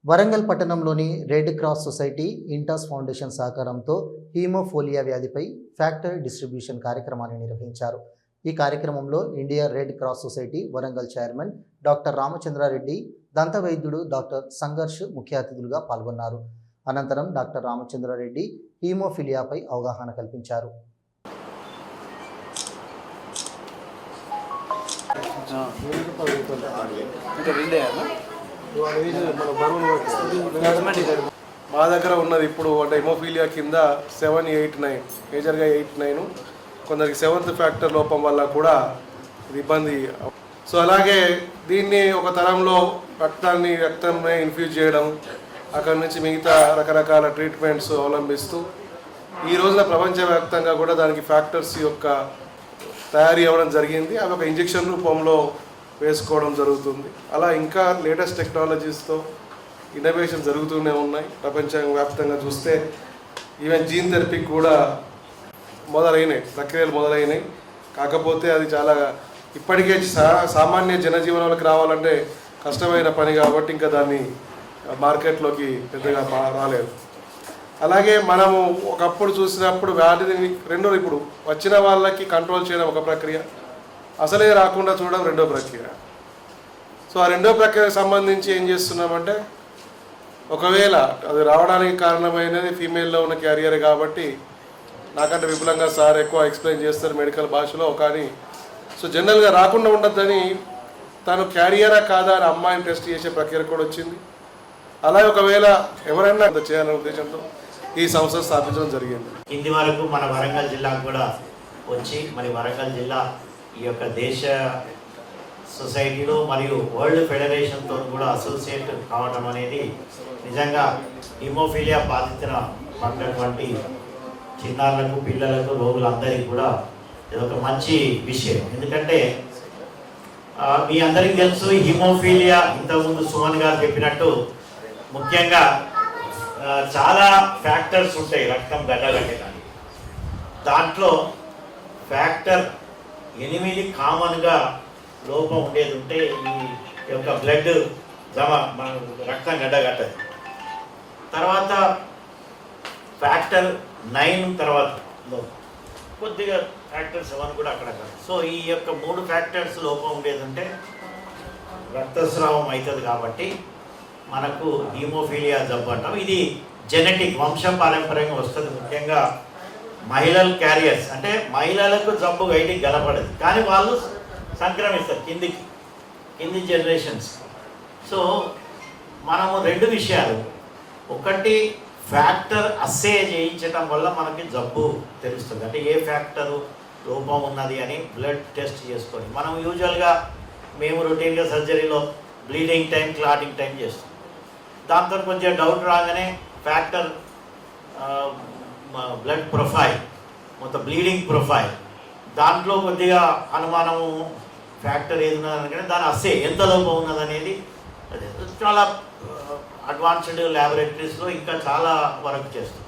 వరంగల్ పట్టణంలోని red cross society Intas foundation సహకారంతో haemophilia వ్యాధిపై ఫ్యాక్టరీ డిస్ట్రిబ్యూషన్ కార్యక్రమాన్ని నిర్వహించారు. ఈ కార్యక్రమంలో India red cross society Warangal chairman doctor Ramachandra Reddy, దంత వైద్యుడు డాక్టర్ సంఘర్ష్ ముఖ్య అతిథులుగా పాల్గొన్నారు. అనంతరం డాక్టర్ రామచంద్రారెడ్డి హీమోఫిలియాపై అవగాహన కల్పించారు. మా దగ్గర ఉన్నది ఇప్పుడు అంటే హిమోఫీలియా కింద 7, 8, 9 మేజర్గా 8, 9 కొందరికి 7th ఫ్యాక్టర్ లోపం వల్ల కూడా ఇది ఇబ్బంది. సో అలాగే దీన్ని ఒక తరంలో రక్తాన్ని ఇన్ఫ్యూజ్ చేయడం, అక్కడి నుంచి మిగతా రకరకాల ట్రీట్మెంట్స్ అవలంబిస్తూ ఈ రోజున ప్రపంచవ్యాప్తంగా కూడా దానికి ఫ్యాక్టర్స్ యొక్క తయారీ అవ్వడం జరిగింది. అవి ఒక ఇంజెక్షన్ రూపంలో వేసుకోవడం జరుగుతుంది. అలా ఇంకా లేటెస్ట్ టెక్నాలజీస్తో ఇన్నోవేషన్ జరుగుతూనే ఉన్నాయి. ప్రపంచవ్యాప్తంగా చూస్తే ఈవెన్ జీన్ థెరపీకి కూడా ప్రక్రియలు మొదలైనవి. కాకపోతే అది చాలా ఇప్పటికే సామాన్య జనజీవనంలోకి రావాలంటే కష్టమైన పని కాబట్టి ఇంకా దాన్ని మార్కెట్లోకి పెద్దగా రాలేదు. అలాగే మనము ఒకప్పుడు చూసినప్పుడు వ్యాధిని ఇప్పుడు వచ్చిన వాళ్ళకి కంట్రోల్ చేయడం ఒక ప్రక్రియ, అసలే రాకుండా చూడడం రెండో ప్రక్రియ. సో ఆ రెండో ప్రక్రియకు సంబంధించి ఏం చేస్తున్నామంటే, ఒకవేళ అది రావడానికి కారణమైనది ఫీమేల్లో ఉన్న క్యారియర్ కాబట్టి నాకంటే విపులంగా సార్ ఎక్కువ ఎక్స్ప్లెయిన్ చేస్తారు మెడికల్ భాషలో. కానీ సో జనరల్గా రాకుండా ఉండద్దని తను క్యారియరా కాదా అని అమ్మాయిని టెస్ట్ చేసే ప్రక్రియ కూడా వచ్చింది. అలాగే ఒకవేళ ఎవరైనా చేయాలనే ఉద్దేశంతో ఈ సంస్థ స్థాపించడం జరిగింది. కింది వరకు మన వరంగల్ జిల్లాకు కూడా వచ్చి మరి వరంగల్ జిల్లా ఈ యొక్క దేశ సొసైటీలో మరియు వరల్డ్ ఫెడరేషన్తో కూడా అసోసియేట్ కావడం అనేది నిజంగా హిమోఫీలియా బాధితుల పడినటువంటి చిన్నారులకు, పిల్లలకు, రోగులందరికీ కూడా ఇది ఒక మంచి విషయం. ఎందుకంటే మీ అందరికీ తెలుసు హిమోఫీలియా ఇంతకుముందు సుమన్ గారు చెప్పినట్టు ముఖ్యంగా చాలా ఫ్యాక్టర్స్ ఉంటాయి రక్తం గడ్డగట్టడానికి. దాంట్లో ఫ్యాక్టర్ 8 కామన్గా లోపం ఉండేది ఉంటే ఈ యొక్క బ్లడ్ మన రక్తం గడ్డగట్టదు. తర్వాత ఫ్యాక్టర్ 9 తర్వాత కొద్దిగా ఫ్యాక్టర్ 7 కూడా అక్కడక్కడ. సో ఈ యొక్క 3 ఫ్యాక్టర్స్ లోపం ఉండేది ఉంటే రక్తస్రావం అవుతుంది. కాబట్టి మనకు హీమోఫీలియా జబ్బు అంటాం. ఇది జెనెటిక్, వంశపారంపర్యంగా వస్తుంది. ముఖ్యంగా మహిళలు క్యారియర్స్ అంటే మహిళలకు జబ్బు బయటికి గలపడదు, కానీ వాళ్ళు సంక్రమిస్తారు కింది జనరేషన్స్. సో మనము 2 విషయాలు, ఒకటి ఫ్యాక్టర్ అస్సే చేయించడం వల్ల మనకి జబ్బు తెలుస్తుంది. అంటే ఏ ఫ్యాక్టరు లోపం ఉన్నది అని బ్లడ్ టెస్ట్ చేసుకొని మనం యూజువల్గా మేము రొటీన్గా సర్జరీలో బ్లీడింగ్ టైం, క్లాటింగ్ టైం చేస్తాం. దాంతో కొంచెం డౌట్ రాగానే ఫ్యాక్టర్ బ్లడ్ ప్రొఫైల్, మొత్తం బ్లీడింగ్ ప్రొఫైల్, దాంట్లో కొద్దిగా అనుమానము ఫ్యాక్టర్ ఏది ఉన్నదని దాని అస్సే ఎంత లోపం ఉన్నదనేది చాలా అడ్వాన్స్డ్ ల్యాబొరేటరీస్లో ఇంకా చాలా వర్క్ చేస్తుంది.